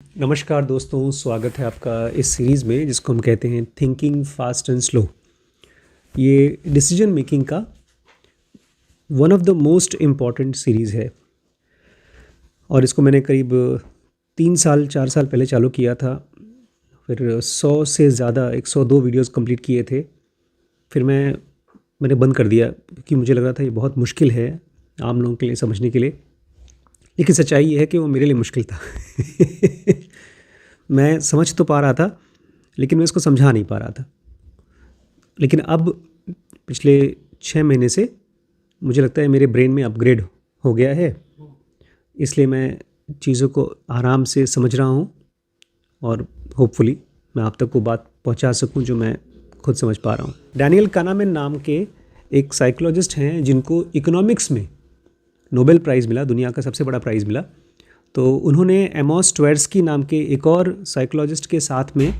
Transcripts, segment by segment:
नमस्कार दोस्तों, स्वागत है आपका इस सीरीज़ में जिसको हम कहते हैं थिंकिंग फास्ट एंड स्लो। ये डिसीजन मेकिंग का one of the most important series है और इसको मैंने करीब 3 साल 4 साल पहले चालू किया था। फिर 100 से ज़्यादा 102 वीडियोस कंप्लीट किए थे। फिर मैंने बंद कर दिया क्योंकि मुझे लग रहा था ये बहुत मुश्किल है आम लोगों के लिए समझने के लिए। लेकिन सच्चाई ये है कि वो मेरे लिए मुश्किल था। मैं समझ तो पा रहा था लेकिन मैं इसको समझा नहीं पा रहा था। लेकिन अब पिछले 6 महीने से मुझे लगता है मेरे ब्रेन में अपग्रेड हो गया है, इसलिए मैं चीज़ों को आराम से समझ रहा हूँ और होपफुली मैं आप तक वो बात पहुँचा सकूँ जो मैं खुद समझ पा रहा हूँ। डैनियल कानामैन नाम के एक साइकोलॉजिस्ट हैं जिनको इकोनॉमिक्स में नोबेल प्राइज़ मिला, दुनिया का सबसे बड़ा प्राइज़ मिला। तो उन्होंने एमोस ट्वेर्स्की नाम के एक और साइकोलॉजिस्ट के साथ में,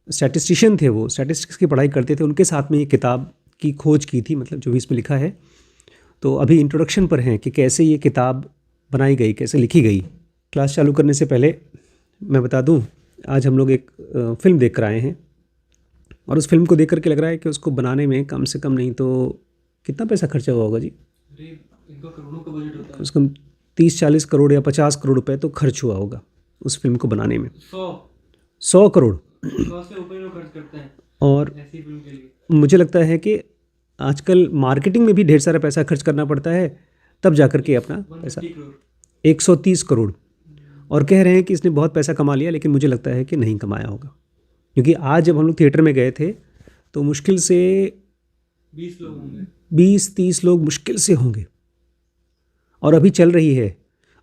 स्टैटिस्टिशियन थे वो, स्टैटिस्टिक्स की पढ़ाई करते थे, उनके साथ में ये किताब की खोज की थी, मतलब जो भी इसमें लिखा है। तो अभी इंट्रोडक्शन पर हैं कि कैसे ये किताब बनाई गई, कैसे लिखी गई। क्लास चालू करने से पहले मैं बता दूं, आज हम लोग एक फ़िल्म देख कर आए हैं और उस फिल्म को देख करके लग रहा है कि उसको बनाने में कम से कम नहीं तो कितना पैसा खर्चा हुआ होगा जी? इनका करोड़ों का बजट होता है। उसका 30-40 करोड़ या 50 करोड़ रुपए तो खर्च हुआ होगा उस फिल्म को बनाने में। 100 करोड़। 100 से ऊपर लोग खर्च करते हैं और ऐसी फिल्म के लिए। मुझे लगता है कि आजकल मार्केटिंग में भी ढेर सारा पैसा खर्च करना पड़ता है, तब जाकर के अपना पैसा 150 करोड़। 130 करोड़। और कह रहे हैं कि इसने बहुत पैसा कमा लिया, लेकिन मुझे लगता है कि नहीं कमाया होगा, क्योंकि आज जब हम लोग थिएटर में गए थे तो मुश्किल से 20 लोग होंगे। 20-30 लोग मुश्किल से होंगे। और अभी चल रही है।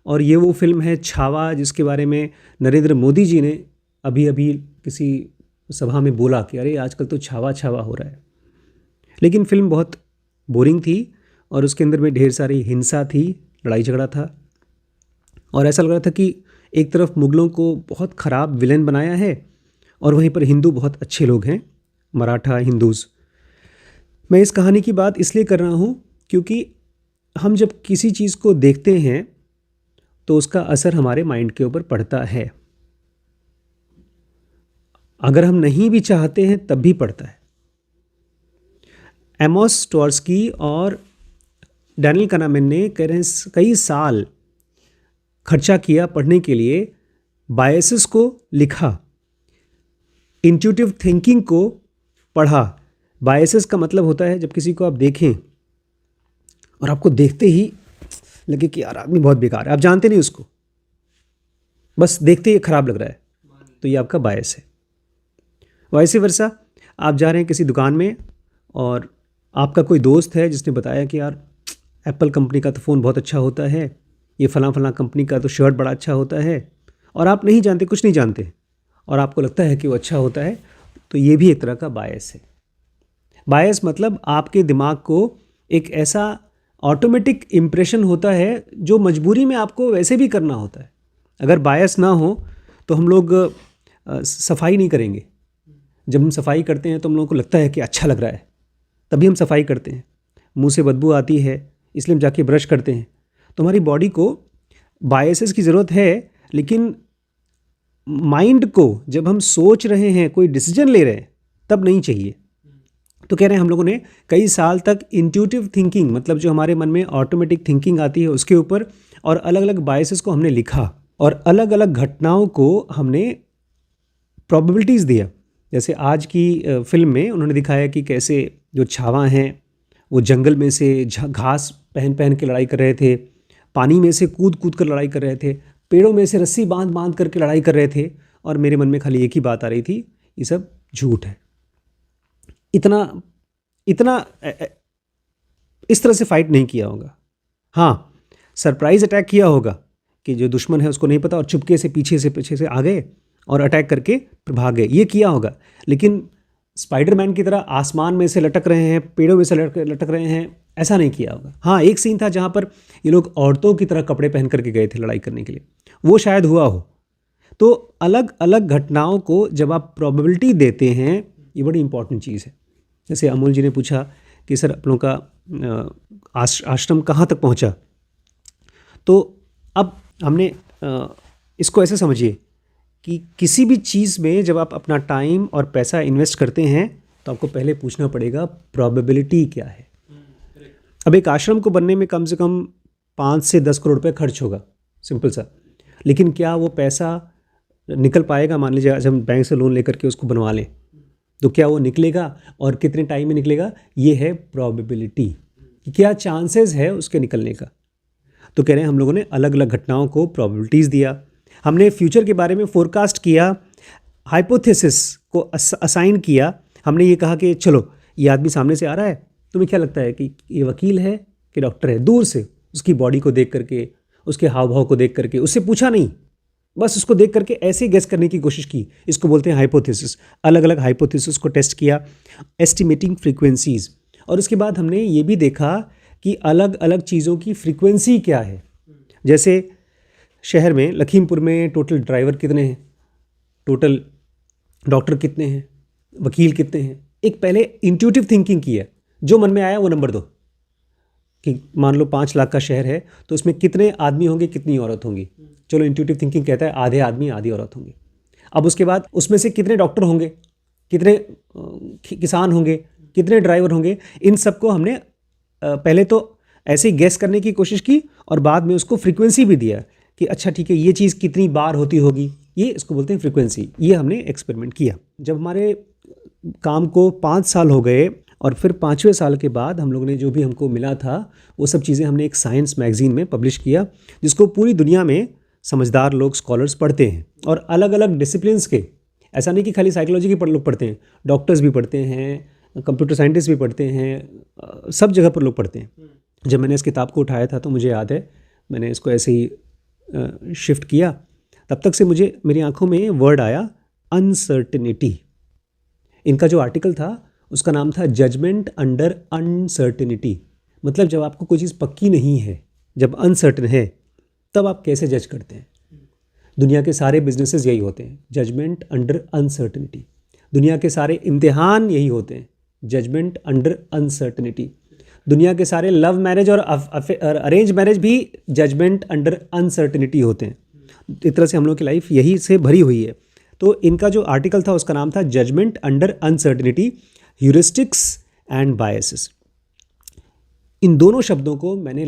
और ये वो फिल्म है छावा, जिसके बारे में नरेंद्र मोदी जी ने अभी अभी किसी सभा में बोला कि अरे आजकल तो छावा छावा हो रहा है। लेकिन फिल्म बहुत बोरिंग थी और उसके अंदर में ढेर सारी हिंसा थी, लड़ाई झगड़ा था और ऐसा लग रहा था कि एक तरफ मुगलों को बहुत ख़राब विलेन बनाया है और वहीं पर हिंदू बहुत अच्छे लोग हैं, मराठा हिंदूज़। मैं इस कहानी की बात इसलिए कर रहा हूँ क्योंकि हम जब किसी चीज़ को देखते हैं तो उसका असर हमारे माइंड के ऊपर पड़ता है। अगर हम नहीं भी चाहते हैं तब भी पड़ता है। एमोस ट्वेर्स्की और डैनियल कानामैन ने कई साल खर्चा किया पढ़ने के लिए, बायसेस को लिखा, इंट्यूटिव थिंकिंग को पढ़ा। बायसेस का मतलब होता है जब किसी को आप देखें और आपको देखते ही लगे कि यार आदमी बहुत बेकार है, आप जानते नहीं उसको, बस देखते ही खराब लग रहा है, तो ये आपका बायस है। वैसे वर्सा, आप जा रहे हैं किसी दुकान में और आपका कोई दोस्त है जिसने बताया कि यार एप्पल कंपनी का तो फ़ोन बहुत अच्छा होता है, ये फलां फलां कंपनी का तो शर्ट बड़ा अच्छा होता है, और आप नहीं जानते, कुछ नहीं जानते, और आपको लगता है कि वो अच्छा होता है, तो ये भी एक तरह का बायस है। बायस मतलब आपके दिमाग को एक ऐसा ऑटोमेटिक इम्प्रेशन होता है जो मजबूरी में आपको वैसे भी करना होता है। अगर बायस ना हो तो हम लोग सफाई नहीं करेंगे। जब हम सफाई करते हैं तो हम लोगों को लगता है कि अच्छा लग रहा है, तभी हम सफाई करते हैं। मुंह से बदबू आती है इसलिए हम जाके ब्रश करते हैं। तो हमारी बॉडी को बायसेस की ज़रूरत है, लेकिन माइंड को जब हम सोच रहे हैं, कोई डिसीजन ले रहे हैं, तब नहीं चाहिए। तो कह रहे हैं हम लोगों ने कई साल तक इंट्यूटिव थिंकिंग, मतलब जो हमारे मन में ऑटोमेटिक थिंकिंग आती है उसके ऊपर, और अलग अलग बायसेस को हमने लिखा और अलग अलग घटनाओं को हमने प्रोबेबिलिटीज़ दिया। जैसे आज की फिल्म में उन्होंने दिखाया कि कैसे जो छावा हैं वो जंगल में से घास पहन पहन के लड़ाई कर रहे थे, पानी में से कूद कूद कर लड़ाई कर रहे थे, पेड़ों में से रस्सी बांध बांध करके लड़ाई कर रहे थे, और मेरे मन में खाली एक ही बात आ रही थी, ये सब झूठ है। इतना इतना इस तरह से फाइट नहीं किया होगा। हाँ, सरप्राइज़ अटैक किया होगा कि जो दुश्मन है उसको नहीं पता और चुपके से पीछे से आ गए और अटैक करके भाग गए, ये किया होगा। लेकिन स्पाइडरमैन की तरह आसमान में से लटक रहे हैं, पेड़ों में से लटक रहे हैं, ऐसा नहीं किया होगा। हाँ, एक सीन था जहाँ पर ये लोग औरतों की तरह कपड़े पहन करके गए थे लड़ाई करने के लिए, वो शायद हुआ हो। तो अलग अलग घटनाओं को जब आप प्रोबेबिलिटी देते हैं, ये बड़ी इंपॉर्टेंट चीज़ है। जैसे अमोल जी ने पूछा कि सर आप लोगों का आश्रम कहाँ तक पहुँचा, तो अब हमने इसको ऐसे समझिए कि किसी भी चीज़ में जब आप अपना टाइम और पैसा इन्वेस्ट करते हैं तो आपको पहले पूछना पड़ेगा प्रोबेबिलिटी क्या है। अब एक आश्रम को बनने में कम से कम 5 से 10 करोड़ रुपए खर्च होगा, सिंपल सा। लेकिन क्या वो पैसा निकल पाएगा? मान लीजिए आज हम बैंक से लोन लेकर के उसको बनवा लें, तो क्या वो निकलेगा और कितने टाइम में निकलेगा? ये है प्रोबेबिलिटी, कि क्या चांसेस है उसके निकलने का। तो कह रहे हैं हम लोगों ने अलग अलग घटनाओं को प्रोबेबिलिटीज़ दिया, हमने फ्यूचर के बारे में फोरकास्ट किया, हाइपोथेसिस को असाइन किया। हमने ये कहा कि चलो ये आदमी सामने से आ रहा है, तुम्हें क्या लगता है कि ये वकील है कि डॉक्टर है? दूर से उसकी बॉडी को देख करके, उसके हाव भाव को देख करके, उससे पूछा नहीं, बस उसको देख करके ऐसे गेस करने की कोशिश की। इसको बोलते हैं हाइपोथेसिस। अलग अलग हाइपोथेसिस को टेस्ट किया, एस्टिमेटिंग फ्रीक्वेंसीज। और उसके बाद हमने ये भी देखा कि अलग अलग चीज़ों की फ्रीक्वेंसी क्या है। जैसे शहर में, लखीमपुर में टोटल ड्राइवर कितने हैं, टोटल डॉक्टर कितने हैं, वकील कितने हैं। एक पहले इंट्यूटिव थिंकिंग की है, जो मन में आया वो नंबर दो। कि मान लो 5 लाख का शहर है तो उसमें कितने आदमी होंगे, कितनी औरत होंगी। चलो इंट्यूटिव थिंकिंग कहता है आधे आदमी आधी औरत होंगे। अब उसके बाद उसमें से कितने डॉक्टर होंगे, कितने किसान होंगे, कितने ड्राइवर होंगे। इन सबको हमने पहले तो ऐसे ही गैस करने की कोशिश की और बाद में उसको फ्रीक्वेंसी भी दिया कि अच्छा ठीक है, ये चीज़ कितनी बार होती होगी, ये इसको बोलते हैं फ्रीक्वेंसी। ये हमने एक्सपेरिमेंट किया। जब हमारे काम को 5 साल हो गए और फिर 5वें साल के बाद हम लोगों ने जो भी हमको मिला था वो सब चीज़ें हमने एक साइंस मैगजीन में पब्लिश किया, जिसको पूरी दुनिया में समझदार लोग, स्कॉलर्स पढ़ते हैं। और अलग अलग डिसिप्लिन्स के, ऐसा नहीं कि खाली साइकोलॉजी के लोग पढ़ते हैं, डॉक्टर्स भी पढ़ते हैं, कंप्यूटर साइंटिस्ट भी पढ़ते हैं, सब जगह पर लोग पढ़ते हैं। जब मैंने इस किताब को उठाया था तो मुझे याद है मैंने इसको ऐसे ही शिफ्ट किया, तब तक से मुझे मेरी आंखों में वर्ड आया अनसर्टेनिटी। इनका जो आर्टिकल था उसका नाम था जजमेंट अंडर अनसर्टेनिटी। मतलब जब आपको कोई चीज़ पक्की नहीं है, जब अनसर्टेन है, तब आप कैसे जज करते हैं। दुनिया के सारे बिजनेसेस यही होते हैं, जजमेंट अंडर अनसर्टेनिटी। दुनिया के सारे इम्तिहान यही होते हैं, जजमेंट अंडर अनसर्टेनिटी। दुनिया के सारे लव मैरिज और अरेंज मैरिज भी जजमेंट अंडर अनसर्टेनिटी होते हैं। इस तरह से हम लोग की लाइफ यही से भरी हुई है। तो इनका जो आर्टिकल था उसका नाम था judgment under uncertainty, heuristics and biases. इन दोनों शब्दों को मैंने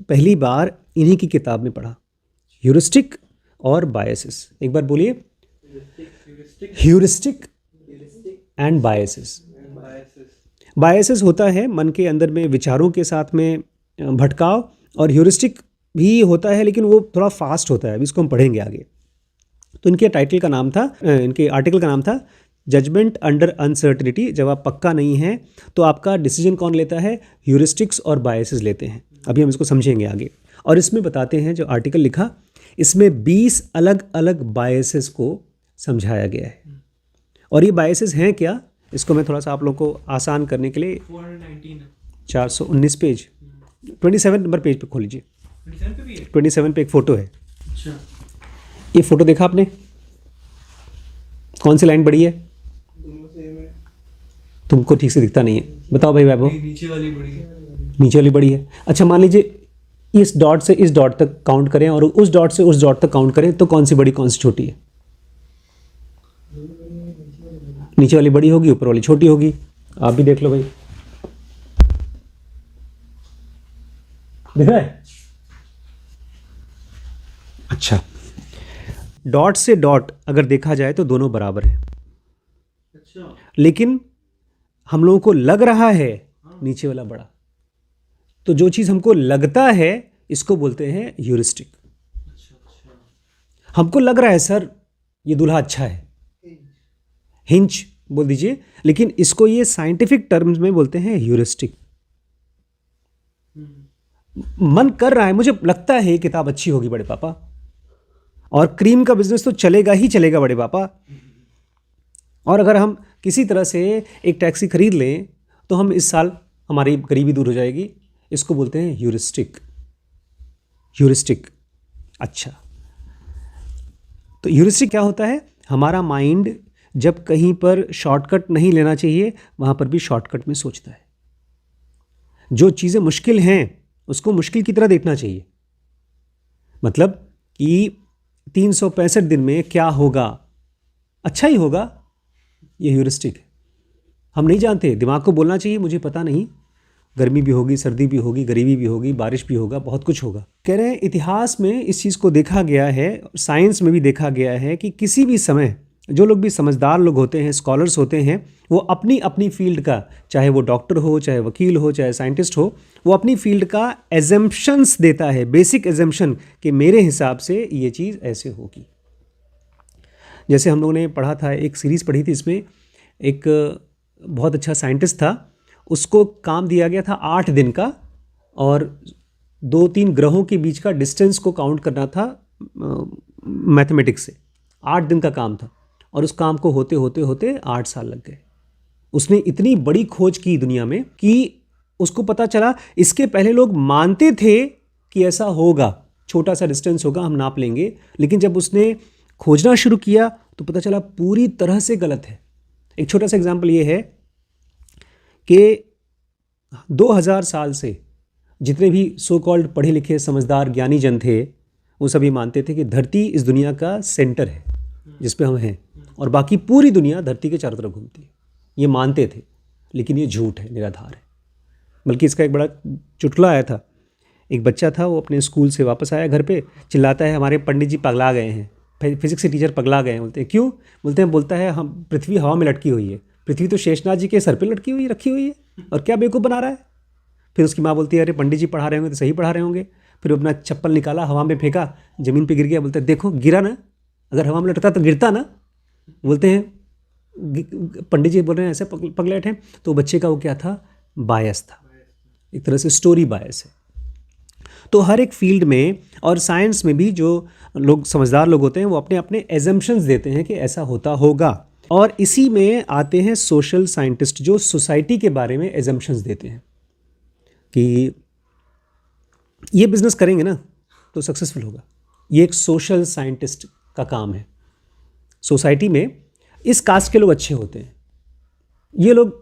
पहली बार इन्हीं की किताब में पढ़ा, ह्यूरिस्टिक और बायसेस। एक बार बोलिए, ह्यूरिस्टिक एंड बायसेस। बायसेस होता है मन के अंदर में विचारों के साथ में भटकाव, और ह्यूरिस्टिक भी होता है लेकिन वो थोड़ा फास्ट होता है। अभी इसको हम पढ़ेंगे आगे। तो इनके टाइटल का नाम था, इनके आर्टिकल का नाम था जजमेंट अंडर अनसर्टेनिटी। जब आप पक्का नहीं है तो आपका डिसीजन कौन लेता है? ह्यूरिस्टिक्स और बायसेस लेते हैं। अभी हम इसको समझेंगे आगे। और इसमें बताते हैं, जो आर्टिकल लिखा इसमें 20 अलग अलग बायसेस को समझाया गया है। और ये बायसेस हैं क्या, इसको मैं थोड़ा सा आप लोगों को आसान करने के लिए 419 पेज, 27 नंबर पेज पे खोल लीजिए। 27 पे एक फ़ोटो है। अच्छा, ये फ़ोटो देखा आपने? कौन सी लाइन बड़ी है? तुमको ठीक से दिखता नहीं है, बताओ भाई वैभव। नीचे वाली बड़ी है। नीचे वाली बड़ी है। अच्छा, मान लीजिए इस डॉट से इस डॉट तक काउंट करें और उस डॉट से उस डॉट तक काउंट करें, तो कौन सी बड़ी कौन सी छोटी है? नीचे वाली बड़ी होगी, ऊपर वाली छोटी होगी। आप भी देख लो भाई, देख रहा है? अच्छा, डॉट से डॉट अगर देखा जाए तो दोनों बराबर हैं, अच्छा, लेकिन हम लोगों को लग रहा है नीचे वाला बड़ा। तो जो चीज़ हमको लगता है इसको बोलते हैं ह्यूरिस्टिक। हमको लग रहा है सर ये दूल्हा अच्छा है, हिंच बोल दीजिए, लेकिन इसको ये साइंटिफिक टर्म्स में बोलते हैं ह्यूरिस्टिक। मन कर रहा है, मुझे लगता है ये किताब अच्छी होगी बड़े पापा, और क्रीम का बिजनेस तो चलेगा ही चलेगा बड़े पापा। और अगर हम किसी तरह से एक टैक्सी खरीद लें तो हम इस साल हमारी गरीबी दूर हो जाएगी। इसको बोलते हैं ह्यूरिस्टिक। ह्यूरिस्टिक, अच्छा। तो ह्यूरिस्टिक क्या होता है? हमारा माइंड जब कहीं पर शॉर्टकट नहीं लेना चाहिए वहाँ पर भी शॉर्टकट में सोचता है। जो चीज़ें मुश्किल हैं उसको मुश्किल की तरह देखना चाहिए। मतलब कि 365 दिन में क्या होगा, अच्छा ही होगा, ये ह्यूरिस्टिक है। हम नहीं जानते, दिमाग को बोलना चाहिए मुझे पता नहीं, गर्मी भी होगी, सर्दी भी होगी, गरीबी भी होगी, बारिश भी होगा, बहुत कुछ होगा। कह रहे हैं इतिहास में इस चीज़ को देखा गया है, साइंस में भी देखा गया है कि किसी भी समय जो लोग भी समझदार लोग होते हैं, स्कॉलर्स होते हैं, वो अपनी अपनी फील्ड का, चाहे वो डॉक्टर हो, चाहे वकील हो, चाहे साइंटिस्ट हो, वो अपनी फील्ड का एजम्पशंस देता है, बेसिक एजम्पशन कि मेरे हिसाब से ये चीज़ ऐसे होगी। जैसे हम लोगों ने पढ़ा था, एक सीरीज़ पढ़ी थी, इसमें एक बहुत अच्छा साइंटिस्ट था, उसको काम दिया गया था 8 दिन का, और 2-3 ग्रहों के बीच का डिस्टेंस को काउंट करना था मैथमेटिक्स से। 8 दिन का काम था, और उस काम को होते होते होते 8 साल लग गए। उसने इतनी बड़ी खोज की दुनिया में कि उसको पता चला, इसके पहले लोग मानते थे कि ऐसा होगा, छोटा सा डिस्टेंस होगा, हम नाप लेंगे, लेकिन जब उसने खोजना शुरू किया तो पता चला पूरी तरह से गलत है। एक छोटा सा एग्जाम्पल ये है कि 2000 साल से जितने भी सो कॉल्ड पढ़े लिखे समझदार ज्ञानी जन थे, वो सभी मानते थे कि धरती इस दुनिया का सेंटर है जिस पे हम हैं, और बाकी पूरी दुनिया धरती के चारों तरफ घूमती है। ये मानते थे, लेकिन ये झूठ है, निराधार है। बल्कि इसका एक बड़ा चुटकुला आया था। एक बच्चा था, वो अपने स्कूल से वापस आया घर पे, चिल्लाता है हमारे पंडित जी पगला गए हैं, फिजिक्स के टीचर पगला गए हैं। बोलते हैं क्यों? बोलता है हम पृथ्वी हवा में लटकी हुई है, पृथ्वी तो शेषनाग जी के सर पे लटकी हुई रखी हुई है, और क्या बेवकूफ़ बना रहा है। फिर उसकी माँ बोलती है अरे पंडित जी पढ़ा रहे होंगे तो सही पढ़ा रहे होंगे। फिर अपना चप्पल निकाला, हवा में फेंका, ज़मीन पे गिर गया। बोलते हैं देखो गिरा ना, अगर हवा में लटकता तो गिरता ना। बोलते हैं पंडित जी बोल रहे हैं ऐसे पगलेट हैं। तो बच्चे का वो क्या था? बायस था, एक तरह से स्टोरी बायस है। तो हर एक फील्ड में और साइंस में भी जो लोग समझदार लोग होते हैं, वो अपने अपने एजम्पशंस देते हैं कि ऐसा होता होगा। और इसी में आते हैं सोशल साइंटिस्ट, जो सोसाइटी के बारे में एजम्पशंस देते हैं कि ये बिजनेस करेंगे ना तो सक्सेसफुल होगा। ये एक सोशल साइंटिस्ट का काम है। सोसाइटी में इस कास्ट के लोग अच्छे होते हैं, ये लोग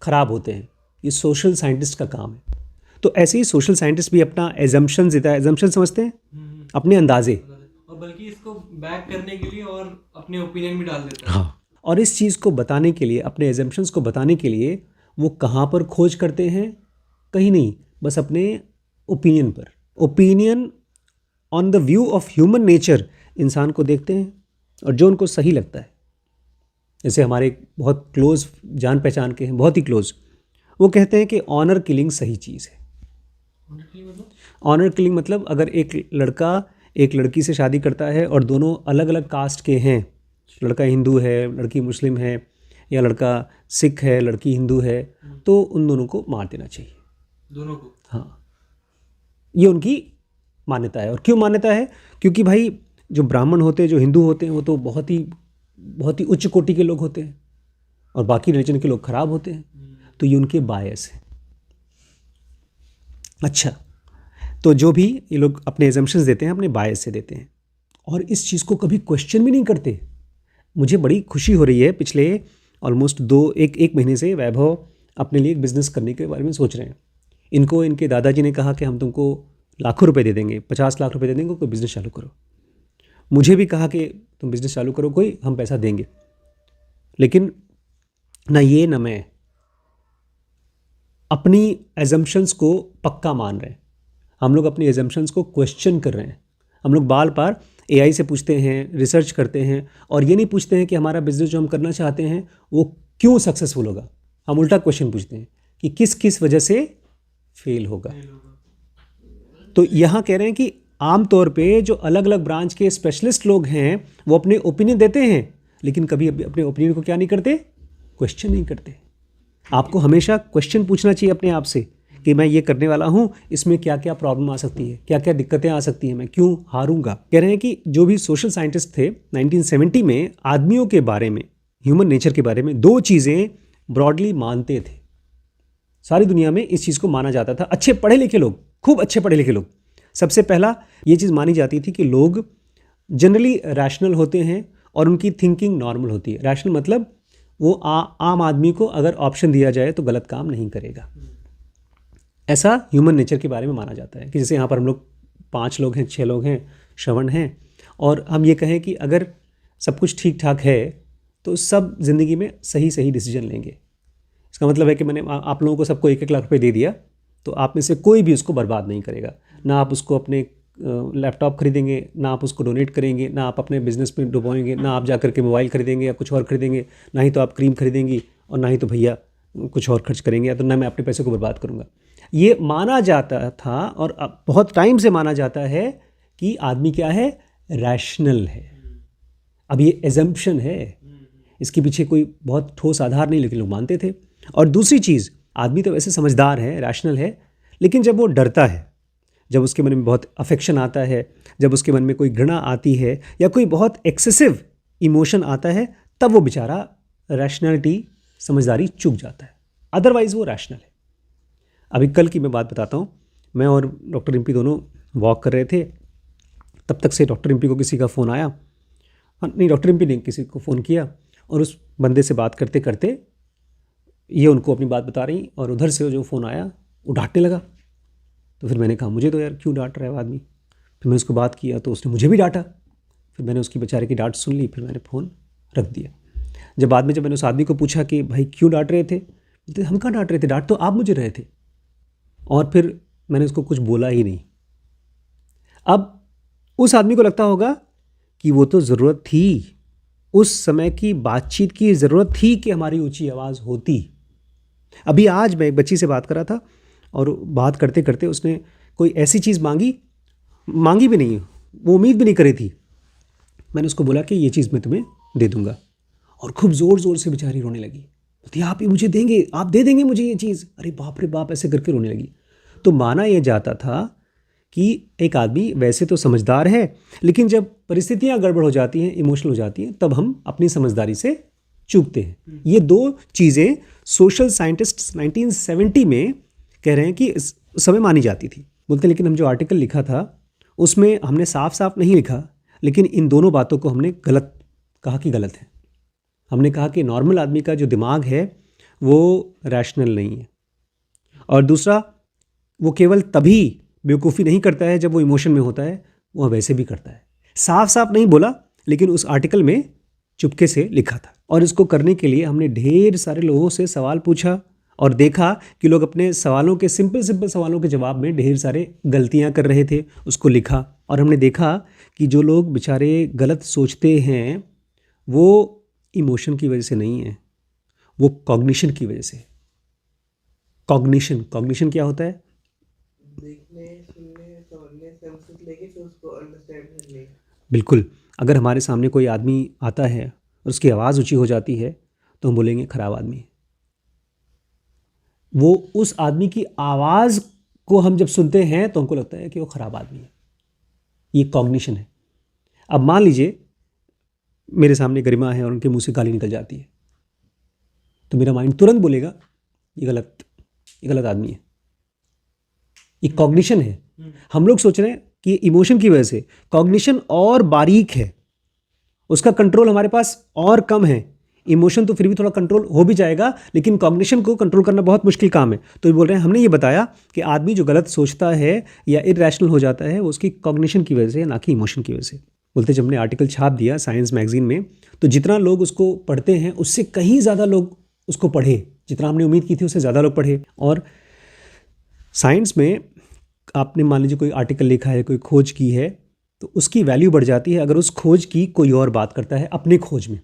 खराब होते हैं, ये सोशल साइंटिस्ट का काम है। तो ऐसे ही सोशल साइंटिस्ट भी अपना एजम्पशन देता है। एजम्पशन समझते हैं? अपने अंदाजे, और बल्कि इसको बैक करने के लिए और अपने ओपिनियन भी डाल देता है। हाँ, और इस चीज़ को बताने के लिए, अपने एजम्पशंस को बताने के लिए वो कहाँ पर खोज करते हैं? कहीं नहीं, बस अपने ओपिनियन पर। Opinion on the view of human nature इंसान को देखते हैं, और जो उनको सही लगता है। जैसे हमारे एक बहुत क्लोज जान पहचान के हैं, बहुत ही क्लोज, वो कहते हैं कि ऑनर किलिंग सही चीज़ है। ऑनर किलिंग मतलब अगर एक लड़का एक लड़की से शादी करता है और दोनों अलग अलग कास्ट के हैं, लड़का हिंदू है, लड़की मुस्लिम है, या लड़का सिख है, लड़की हिंदू है, तो उन दोनों को मार देना चाहिए, दोनों को। हाँ, ये उनकी मान्यता है। और क्यों मान्यता है? क्योंकि भाई जो ब्राह्मण होते हैं, जो हिंदू होते हैं, वो तो बहुत ही उच्च कोटि के लोग होते हैं, और बाकी रिलीजन के लोग खराब होते हैं। तो ये उनके बायस है। अच्छा, तो जो भी ये लोग अपने एजम्पशंस देते हैं, अपने बायस से देते हैं, और इस चीज़ को कभी क्वेश्चन भी नहीं करते। मुझे बड़ी खुशी हो रही है, पिछले ऑलमोस्ट एक महीने से वैभव अपने लिए एक बिज़नेस करने के बारे में सोच रहे हैं। इनको इनके दादाजी ने कहा कि हम तुमको लाखों रुपए दे देंगे, 50 लाख रुपए दे देंगे, कोई बिज़नेस चालू करो। मुझे भी कहा कि तुम बिज़नेस चालू करो कोई, हम पैसा देंगे। लेकिन ना ये ना मैं अपनी एजम्पशंस को पक्का मान रहे हैं। हम लोग अपनी एजम्पशंस को क्वेश्चन कर रहे हैं। हम लोग बार बार एआई से पूछते हैं, रिसर्च करते हैं, और ये नहीं पूछते हैं कि हमारा बिजनेस जो हम करना चाहते हैं वो क्यों सक्सेसफुल होगा। हम उल्टा क्वेश्चन पूछते हैं कि किस किस वजह से फेल होगा। तो यहाँ कह रहे हैं कि आमतौर पे जो अलग अलग ब्रांच के स्पेशलिस्ट लोग हैं, वो अपने ओपिनियन देते हैं, लेकिन कभी अपने ओपिनियन को क्या नहीं करते? क्वेश्चन नहीं करते। आपको हमेशा क्वेश्चन पूछना चाहिए अपने आप से कि मैं ये करने वाला हूँ, इसमें क्या क्या प्रॉब्लम आ सकती है, क्या क्या दिक्कतें आ सकती हैं, मैं क्यों हारूंगा। कह रहे हैं कि जो भी सोशल साइंटिस्ट थे 1970 में, आदमियों के बारे में, ह्यूमन नेचर के बारे में 2 चीज़ें ब्रॉडली मानते थे। सारी दुनिया में इस चीज़ को माना जाता था। अच्छे पढ़े लिखे लोग, खूब अच्छे पढ़े लिखे लोग, सबसे पहला ये चीज़ मानी जाती थी कि लोग जनरली रैशनल होते हैं और उनकी थिंकिंग नॉर्मल होती है। रैशनल मतलब वो आम आदमी को अगर ऑप्शन दिया जाए तो गलत काम नहीं करेगा। ऐसा ह्यूमन नेचर के बारे में माना जाता है कि जैसे यहाँ पर हम लोग 5 लोग हैं, 6 लोग हैं, श्रवण हैं, और हम ये कहें कि अगर सब कुछ ठीक ठाक है तो सब ज़िंदगी में सही सही डिसीजन लेंगे। इसका मतलब है कि मैंने आप लोगों को सबको 1-1 लाख रुपए दे दिया तो आप में से कोई भी उसको बर्बाद नहीं करेगा। ना आप उसको अपने लैपटॉप खरीदेंगे, ना आप उसको डोनेट करेंगे, ना आप अपने बिजनेस में डुबाएंगे, ना आप जा करके मोबाइल खरीदेंगे या कुछ और खरीदेंगे, ना ही तो आप क्रीम खरीदेंगी और ना ही तो भैया कुछ और खर्च करेंगे, या तो ना मैं अपने पैसे को बर्बाद करूँगा। ये माना जाता था और अब बहुत टाइम से माना जाता है कि आदमी क्या है, रैशनल है। अब ये एजम्पशन है, इसके पीछे कोई बहुत ठोस आधार नहीं, लेकिन लोग मानते थे। और दूसरी चीज़, आदमी तो वैसे समझदार है, रैशनल है, लेकिन जब वो डरता है, जब उसके मन में बहुत अफेक्शन आता है, जब उसके मन में कोई घृणा आती है या कोई बहुत एक्सेसिव इमोशन आता है, तब वो बेचारा रैशनैलिटी, समझदारी चूक जाता है। अदरवाइज़ वो रैशनल है। अभी कल की मैं बात बताता हूँ। मैं और डॉक्टर रिम्पी दोनों वॉक कर रहे थे, तब तक से डॉक्टर रिम्पी को किसी का फ़ोन आया। नहीं, डॉक्टर रिम्पी ने किसी को फ़ोन किया और उस बंदे से बात करते करते ये उनको अपनी बात बता रही और उधर से जो फ़ोन आया वो डांटने लगा। तो फिर मैंने कहा मुझे तो यार क्यों डांट रहा है वो आदमी। फिर मैंने उसको बात किया तो उसने मुझे भी डांटा। फिर मैंने उसकी बेचारे की डांट सुन ली, फिर मैंने फ़ोन रख दिया। जब मैंने उस आदमी को पूछा कि भाई क्यों डांट रहे थे, बोलते हम कहाँ डांट रहे थे, डांट तो आप मुझे रहे थे। और फिर मैंने उसको कुछ बोला ही नहीं। अब उस आदमी को लगता होगा कि वो तो ज़रूरत थी, उस समय की बातचीत की ज़रूरत थी कि हमारी ऊंची आवाज़ होती। अभी आज मैं एक बच्ची से बात कर रहा था और बात करते करते उसने कोई ऐसी चीज़ मांगी भी नहीं, वो उम्मीद भी नहीं करी थी। मैंने उसको बोला कि ये चीज़ मैं तुम्हें दे दूंगा, और खूब ज़ोर ज़ोर से बेचारी रोने लगी। बोलती आप ये मुझे देंगे, आप दे देंगे मुझे ये चीज़, अरे बाप रे बाप, ऐसे करके रोने लगी। तो माना यह जाता था कि एक आदमी वैसे तो समझदार है, लेकिन जब परिस्थितियां गड़बड़ हो जाती हैं, इमोशनल हो जाती हैं, तब हम अपनी समझदारी से चूकते हैं। ये दो चीज़ें सोशल साइंटिस्ट 1970 में कह रहे हैं कि इस समय मानी जाती थी। बोलते लेकिन हम जो आर्टिकल लिखा था उसमें हमने साफ साफ नहीं लिखा, लेकिन इन दोनों बातों को हमने गलत कहा कि गलत है। हमने कहा कि नॉर्मल आदमी का जो दिमाग है वो रैशनल नहीं है, और दूसरा वो केवल तभी बेवकूफ़ी नहीं करता है जब वो इमोशन में होता है, वो वैसे भी करता है। साफ साफ नहीं बोला, लेकिन उस आर्टिकल में चुपके से लिखा था। और इसको करने के लिए हमने ढेर सारे लोगों से सवाल पूछा और देखा कि लोग अपने सवालों के सिंपल सवालों के जवाब में ढेर सारे गलतियां कर रहे थे। उसको लिखा और हमने देखा कि जो लोग बेचारे गलत सोचते हैं वो इमोशन की वजह से नहीं है, वो कॉग्निशन की वजह से। कॉग्निशन क्या होता है? देखने, सुनने, समझने, सेंसेस लेके फिर उसको अंडरस्टैंड करने। बिल्कुल। अगर हमारे सामने कोई आदमी आता है और उसकी आवाज़ ऊंची हो जाती है तो हम बोलेंगे खराब आदमी है। वो उस आदमी की आवाज़ को हम जब सुनते हैं तो हमको लगता है कि वो खराब आदमी है। ये कॉग्निशन है। अब मान लीजिए मेरे सामने गरिमा है और उनके मुंह से गाली निकल जाती है, तो मेरा माइंड तुरंत बोलेगा ये गलत आदमी है। ये कॉग्निशन है। हम लोग सोच रहे हैं कि इमोशन की वजह से। कॉग्निशन और बारीक है, उसका कंट्रोल हमारे पास और कम है। इमोशन तो फिर भी थोड़ा कंट्रोल हो भी जाएगा, लेकिन कॉग्निशन को कंट्रोल करना बहुत मुश्किल काम है। तो ये बोल रहे हैं, हमने ये बताया कि आदमी जो गलत सोचता है या इरैशनल हो जाता है वो उसकी कॉग्निशन की वजह से, ना कि इमोशन की वजह से। बोलते जब हमने आर्टिकल छाप दिया साइंस मैगजीन में, तो जितना लोग उसको पढ़ते हैं उससे कहीं ज़्यादा लोग उसको पढ़े, जितना हमने उम्मीद की थी उससे ज़्यादा लोग पढ़े। और साइंस में आपने मान लीजिए कोई आर्टिकल लिखा है, कोई खोज की है, तो उसकी वैल्यू बढ़ जाती है अगर उस खोज की कोई और बात करता है अपने खोज में।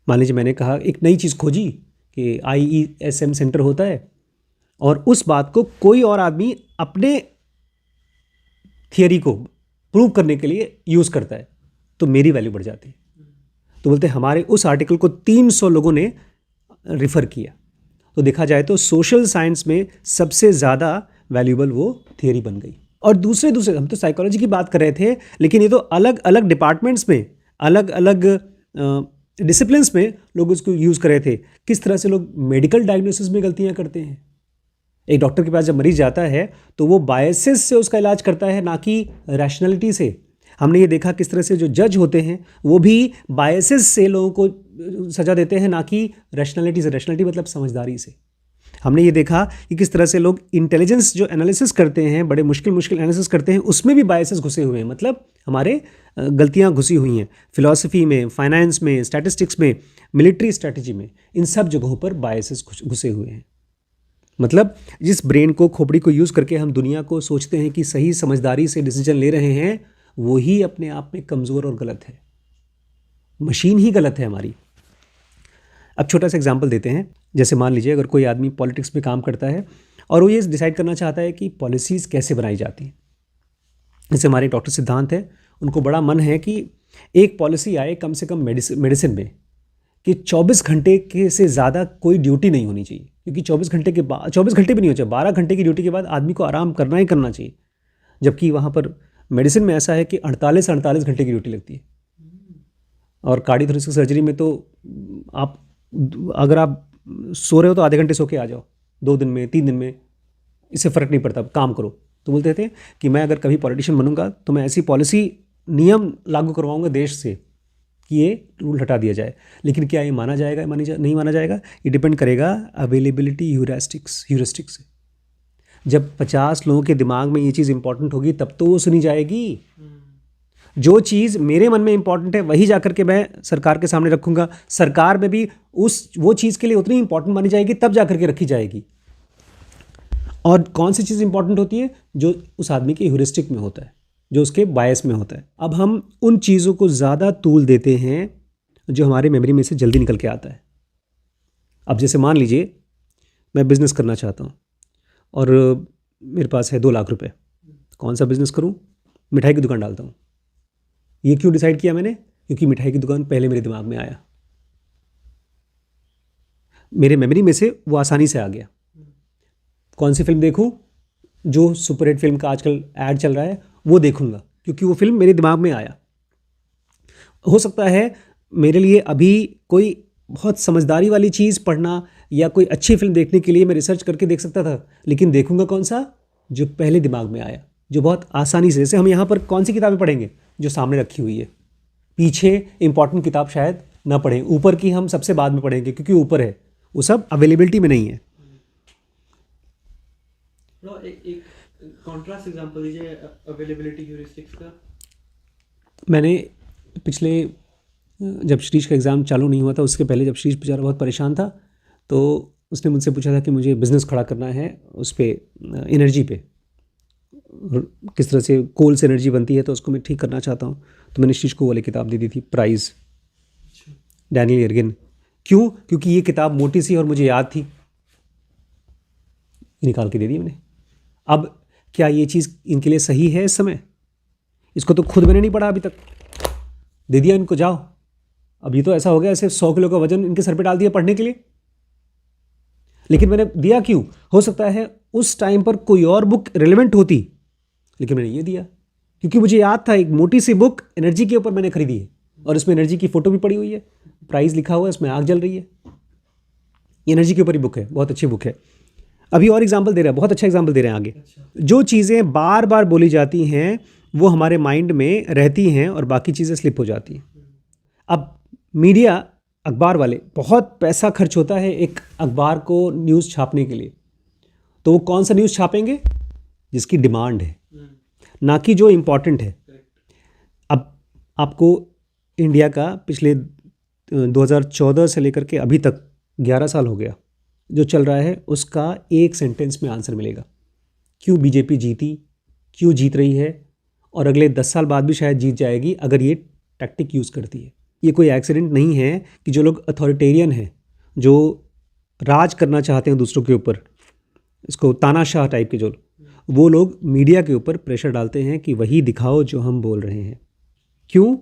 मान लीजिए मैंने कहा एक नई चीज़ खोजी कि IESM सेंटर होता है, और उस बात को कोई और आदमी अपने थियरी को प्रूव करने के लिए यूज़ करता है, तो मेरी वैल्यू बढ़ जाती है। तो बोलते हमारे उस आर्टिकल को 300 लोगों ने रिफ़र किया। तो देखा जाए तो सोशल साइंस में सबसे ज़्यादा वैल्यूबल वो थियरी बन गई। और दूसरे हम तो साइकोलॉजी की बात कर रहे थे, लेकिन ये तो अलग अलग डिपार्टमेंट्स में, अलग अलग डिसिप्लिन्स में लोग उसको यूज़ कर रहे थे। किस तरह से लोग मेडिकल डायग्नोसिस में गलतियां करते हैं। एक डॉक्टर के पास जब मरीज जाता है तो वो बायसेस से उसका इलाज करता है, ना कि रैशनैलिटी से। हमने ये देखा किस तरह से जो जज होते हैं वो भी बायसेस से लोगों को सजा देते हैं, ना कि रैशनैलिटी से। रैशनैलिटी मतलब समझदारी से। हमने ये देखा कि किस तरह से लोग इंटेलिजेंस जो एनालिसिस करते हैं, बड़े मुश्किल एनालिसिस करते हैं, उसमें भी बायसेस घुसे हुए हैं, मतलब हमारे गलतियां घुसी हुई हैं। फिलॉसफी में, फाइनेंस में, स्टैटिस्टिक्स में, मिलिट्री स्ट्रैटेजी में, इन सब जगहों पर बायसेस घुसे हुए हैं। मतलब जिस ब्रेन को, खोपड़ी को यूज़ करके हम दुनिया को सोचते हैं कि सही समझदारी से डिसीजन ले रहे हैं, वो ही अपने आप में कमज़ोर और गलत है। मशीन ही गलत है हमारी। अब छोटा सा एग्जांपल देते हैं। जैसे मान लीजिए अगर कोई आदमी पॉलिटिक्स में काम करता है और वो ये डिसाइड करना चाहता है कि पॉलिसीज़ कैसे बनाई जाती हैं। जैसे हमारे डॉक्टर सिद्धांत है, उनको बड़ा मन है कि एक पॉलिसी आए कम से कम मेडिसिन में कि 24 घंटे के से ज़्यादा कोई ड्यूटी नहीं होनी चाहिए, क्योंकि 24 घंटे के बाद, 24 घंटे भी नहीं हो चाहिए, 12 घंटे की ड्यूटी के बाद आदमी को आराम करना ही करना चाहिए। जबकि वहाँ पर मेडिसिन में ऐसा है कि 48 घंटे की ड्यूटी लगती है। और कार्डियोथोरेसिक सर्जरी में तो आप अगर आप सो रहे हो तो आधे घंटे सो के आ जाओ, 2 दिन में, 3 दिन में, इससे फ़र्क नहीं पड़ता, काम करो। तो बोलते थे कि मैं अगर कभी पॉलिटिशियन बनूंगा तो मैं ऐसी पॉलिसी, नियम लागू करवाऊंगा देश से कि ये रूल हटा दिया जाए। लेकिन क्या ये माना जाएगा, नहीं माना जाएगा? ये डिपेंड करेगा अवेलेबिलिटी ह्यूरिस्टिक्स से। जब 50 लोगों के दिमाग में ये चीज़ इंपॉर्टेंट होगी तब तो वो सुनी जाएगी। जो चीज़ मेरे मन में इंपॉर्टेंट है वही जाकर के मैं सरकार के सामने रखूंगा। सरकार में भी वो चीज़ के लिए उतनी इंपॉर्टेंट मानी जाएगी तब जाकर के रखी जाएगी। और कौन सी चीज़ इंपॉर्टेंट होती है? जो उस आदमी के ह्यूरिस्टिक में होता है, जो उसके बायस में होता है। अब हम उन चीज़ों को ज़्यादा तूल देते हैं जो हमारे मेमोरी में से जल्दी निकल के आता है। अब जैसे मान लीजिए मैं बिज़नेस करना चाहता हूँ और मेरे पास है 2 लाख रुपए। कौन सा बिज़नेस करूँ? मिठाई की दुकान डालता हूँ। ये क्यों डिसाइड किया मैंने? क्योंकि मिठाई की दुकान पहले मेरे दिमाग में आया, मेरे मेमोरी में से वो आसानी से आ गया। कौन सी फिल्म देखूं? जो सुपरहिट फिल्म का आजकल ऐड चल रहा है वो देखूंगा, क्योंकि वो फिल्म मेरे दिमाग में आया। हो सकता है मेरे लिए अभी कोई बहुत समझदारी वाली चीज़ पढ़ना या कोई अच्छी फिल्म देखने के लिए मैं रिसर्च करके देख सकता था, लेकिन देखूंगा कौन सा? जो पहले दिमाग में आया, जो बहुत आसानी से। जैसे हम यहाँ पर कौन सी किताबें पढ़ेंगे? जो सामने रखी हुई है। पीछे इंपॉर्टेंट किताब शायद ना पढ़ें, ऊपर की हम सबसे बाद में पढ़ेंगे क्योंकि ऊपर है, वो सब अवेलेबिलिटी में नहीं है। एक कॉन्ट्रास्ट एग्जांपल दीजिए अवेलेबिलिटी ह्यूरिस्टिक्स का। मैंने पिछले, जब श्रीश का एग्ज़ाम चालू नहीं हुआ था उसके पहले, जब श्रीश बेचारा बहुत परेशान था, तो उसने मुझसे पूछा था कि मुझे बिज़नेस खड़ा करना है उस पर, एनर्जी पे, किस तरह से कोल से एनर्जी बनती है, तो उसको मैं ठीक करना चाहता हूँ। तो मैंने श्रीश को वो वाली किताब दे दी थी, प्राइज़, डैनियल एर्गिन। क्यों? क्योंकि ये किताब मोटी सी और मुझे याद थी, निकाल के दे दी मैंने। अब क्या ये चीज़ इनके लिए सही है इस समय? इसको तो खुद मैंने नहीं पढ़ा अभी तक, दे दिया इनको, जाओ। अब ये तो ऐसा हो गया ऐसे 100 किलो का वजन इनके सर पे डाल दिया पढ़ने के लिए। लेकिन मैंने दिया क्यों? हो सकता है उस टाइम पर कोई और बुक रिलेवेंट होती, लेकिन मैंने ये दिया क्योंकि मुझे याद था एक मोटी सी बुक एनर्जी के ऊपर मैंने खरीदी है और इसमें एनर्जी की फ़ोटो भी पड़ी हुई है, प्राइस लिखा हुआ है, इसमें आग जल रही है। ये एनर्जी के ऊपर ही बुक है, बहुत अच्छी बुक है। अभी और एग्जाम्पल दे रहा है, बहुत अच्छा एग्जाम्पल दे रहे हैं आगे। जो चीज़ें बार बार बोली जाती हैं वो हमारे माइंड में रहती हैं और बाकी चीज़ें स्लिप हो जाती हैं। अब मीडिया, अखबार वाले, बहुत पैसा खर्च होता है एक अखबार को न्यूज़ छापने के लिए, तो वो कौन सा न्यूज़ छापेंगे? जिसकी डिमांड है, ना कि जो इम्पॉर्टेंट है। अब आपको इंडिया का पिछले 2014 से लेकर के अभी तक 11 साल हो गया जो चल रहा है, उसका एक सेंटेंस में आंसर मिलेगा। क्यों बीजेपी जीती, क्यों जीत रही है, और अगले 10 साल बाद भी शायद जीत जाएगी अगर ये टैक्टिक यूज़ करती है। ये कोई एक्सीडेंट नहीं है कि जो लोग अथॉरिटेरियन हैं, जो राज करना चाहते हैं दूसरों के ऊपर, इसको तानाशाह टाइप के, जो वो लोग मीडिया के ऊपर प्रेशर डालते हैं कि वही दिखाओ जो हम बोल रहे हैं। क्यों?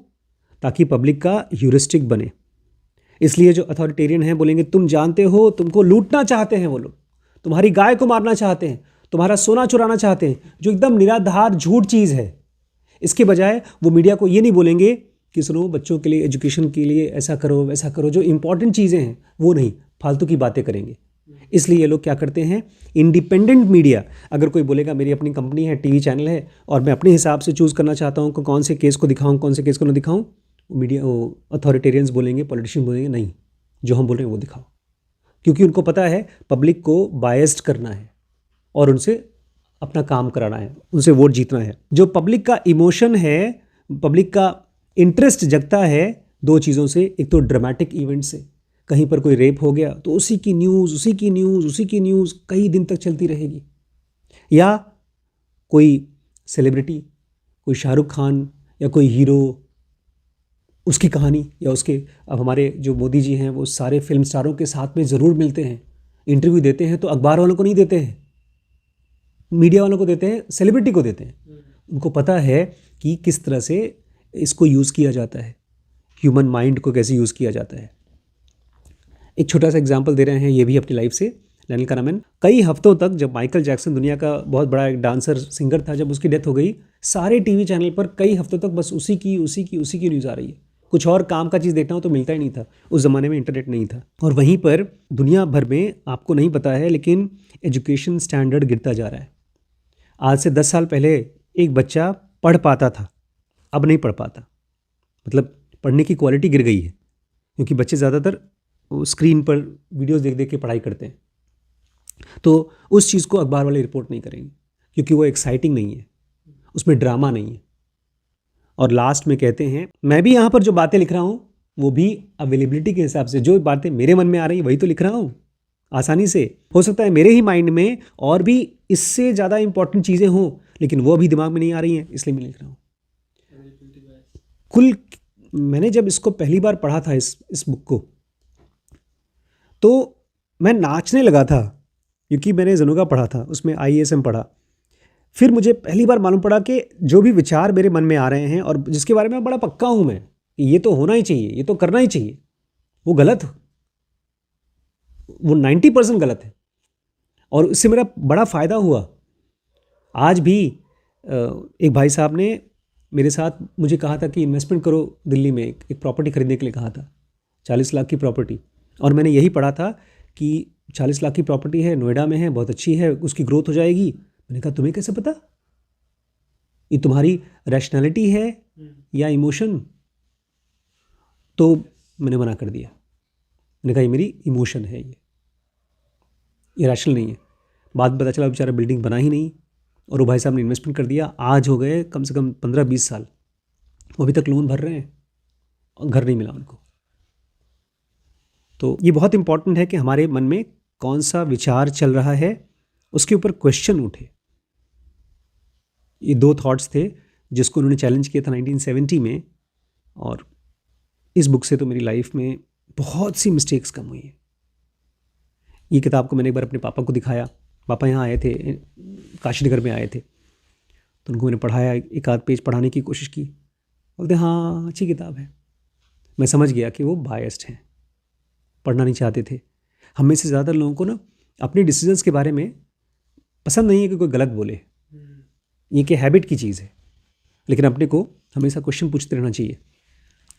ताकि पब्लिक का ह्यूरिस्टिक बने। इसलिए जो अथॉरिटेरियन हैं बोलेंगे तुम जानते हो, तुमको लूटना चाहते हैं वो लोग, तुम्हारी गाय को मारना चाहते हैं, तुम्हारा सोना चुराना चाहते हैं, जो एकदम निराधार झूठ चीज़ है। इसके बजाय वो मीडिया को ये नहीं बोलेंगे कि सुनो बच्चों के लिए, एजुकेशन के लिए ऐसा करो वैसा करो, जो इंपॉर्टेंट चीज़ें हैं वो नहीं, फालतू की बातें करेंगे। इसलिए ये लोग क्या करते हैं, इंडिपेंडेंट मीडिया, अगर कोई बोलेगा मेरी अपनी कंपनी है, टीवी चैनल है और मैं अपने हिसाब से चूज़ करना चाहता हूँ कि कौन से केस को दिखाऊँ, कौन से केस को ना दिखाऊँ, मीडिया, अथॉरिटेरियंस बोलेंगे, पॉलिटिशियन बोलेंगे नहीं, जो हम बोल रहे हैं वो दिखाओ। क्योंकि उनको पता है पब्लिक को बायस्ड करना है और उनसे अपना काम कराना है, उनसे वोट जीतना है। जो पब्लिक का इमोशन है, पब्लिक का इंटरेस्ट जगता है दो चीज़ों से, एक तो ड्रामेटिक इवेंट से, कहीं पर कोई रेप हो गया तो उसी की न्यूज़ उसी की न्यूज़ उसी की न्यूज़ कई दिन तक चलती रहेगी, या कोई सेलिब्रिटी, कोई शाहरुख खान या कोई हीरो, उसकी कहानी, या उसके, अब हमारे जो मोदी जी हैं वो सारे फिल्म स्टारों के साथ में ज़रूर मिलते हैं, इंटरव्यू देते हैं, तो अखबार वालों को नहीं देते हैं, मीडिया वालों को देते हैं, सेलिब्रिटी को देते हैं। उनको पता है कि किस तरह से इसको यूज़ किया जाता है, ह्यूमन माइंड को कैसे यूज़ किया जाता है। एक छोटा सा एग्जांपल दे रहे हैं ये भी अपनी लाइफ से। डैनियल कानामैन कई हफ्तों तक, जब माइकल जैक्सन दुनिया का बहुत बड़ा एक डांसर सिंगर था, जब उसकी डेथ हो गई, सारे टीवी चैनल पर कई हफ्तों तक बस उसी की न्यूज़ आ रही है। कुछ और काम का चीज़ देखना हो तो मिलता ही नहीं था, उस ज़माने में इंटरनेट नहीं था। और वहीं पर दुनिया भर में, आपको नहीं पता है लेकिन एजुकेशन स्टैंडर्ड गिरता जा रहा है। आज से 10 साल पहले एक बच्चा पढ़ पाता था, अब नहीं पढ़ पाता, मतलब पढ़ने की क्वालिटी गिर गई है, क्योंकि बच्चे ज़्यादातर स्क्रीन पर वीडियोस देख देख के पढ़ाई करते हैं। तो उस चीज़ को अखबार वाले रिपोर्ट नहीं करेंगे, क्योंकि वो एक्साइटिंग नहीं है, उसमें ड्रामा नहीं है। और लास्ट में कहते हैं, मैं भी यहाँ पर जो बातें लिख रहा हूँ वो भी अवेलेबिलिटी के हिसाब से, जो बातें मेरे मन में आ रही वही तो लिख रहा हूँ आसानी से। हो सकता है मेरे ही माइंड में और भी इससे ज़्यादा इंपॉर्टेंट चीज़ें हों, लेकिन वो अभी दिमाग में नहीं आ रही हैं, इसलिए मैं लिख रहा हूँ। कुल मैंने जब इसको पहली बार पढ़ा था, इस बुक को, तो मैं नाचने लगा था, क्योंकि मैंने जनुगा पढ़ा था, उसमें IASM पढ़ा। फिर मुझे पहली बार मालूम पड़ा कि जो भी विचार मेरे मन में आ रहे हैं और जिसके बारे में बड़ा पक्का हूँ मैं, ये तो होना ही चाहिए, ये तो करना ही चाहिए, वो गलत, वो 90% गलत है। और इससे मेरा बड़ा फ़ायदा हुआ। आज भी एक भाई साहब ने मेरे साथ मुझे कहा था कि इन्वेस्टमेंट करो दिल्ली में, एक प्रॉपर्टी खरीदने के लिए कहा था, 40 लाख की प्रॉपर्टी। और मैंने यही पढ़ा था कि 40 लाख की प्रॉपर्टी है, नोएडा में है, बहुत अच्छी है, उसकी ग्रोथ हो जाएगी। मैंने कहा तुम्हें कैसे पता? ये तुम्हारी रैशनैलिटी है या इमोशन? तो मैंने मना कर दिया। मैंने कहा ये मेरी इमोशन है, ये रैशनल नहीं है। बाद में पता चला बेचारा बिल्डिंग बना ही नहीं, और वो भाई साहब ने इन्वेस्टमेंट कर दिया। आज हो गए कम से कम 15-20 साल, वो अभी तक लोन भर रहे हैं और घर नहीं मिला उनको। तो ये बहुत इंपॉर्टेंट है कि हमारे मन में कौन सा विचार चल रहा है, उसके ऊपर क्वेश्चन उठे। ये 2 थॉट्स थे जिसको उन्होंने चैलेंज किया था 1970 में, और इस बुक से तो मेरी लाइफ में बहुत सी मिस्टेक्स कम हुई हैं। ये किताब को मैंने एक बार अपने पापा को दिखाया। पापा यहाँ आए थे, काशीनगर में आए थे, तो उनको मैंने पढ़ाया, एक आध पेज पढ़ाने की कोशिश की। बोलते हाँ अच्छी किताब है। मैं समझ गया कि वो बायस्ड हैं, पढ़ना नहीं चाहते थे। हम में से ज़्यादा लोगों को ना अपने डिसीजंस के बारे में पसंद नहीं है कि कोई गलत बोले, ये कि हैबिट की चीज़ है, लेकिन अपने को हमेशा क्वेश्चन पूछते रहना चाहिए।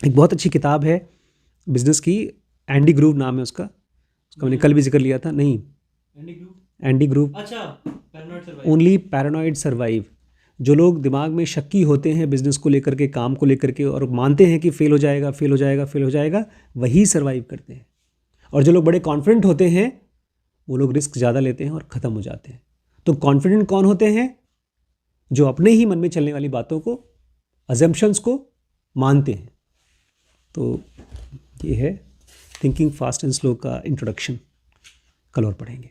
एक बहुत अच्छी किताब है बिजनेस की, एंडी ग्रूव नाम है उसका मैंने कल भी जिक्र लिया था। नहीं, एंडी ग्रूव, अच्छा, ओनली पैरानॉइड सर्वाइव। जो लोग दिमाग में शक्की होते हैं बिजनेस को लेकर के, काम को लेकर के, और मानते हैं कि फेल हो जाएगा, वही सर्वाइव करते हैं। और जो लोग बड़े कॉन्फिडेंट होते हैं वो लोग रिस्क ज़्यादा लेते हैं और ख़त्म हो जाते हैं। तो कॉन्फिडेंट कौन होते हैं? जो अपने ही मन में चलने वाली बातों को, अजम्पशंस को मानते हैं। तो ये है थिंकिंग फास्ट एंड स्लो का इंट्रोडक्शन। कल और पढ़ेंगे।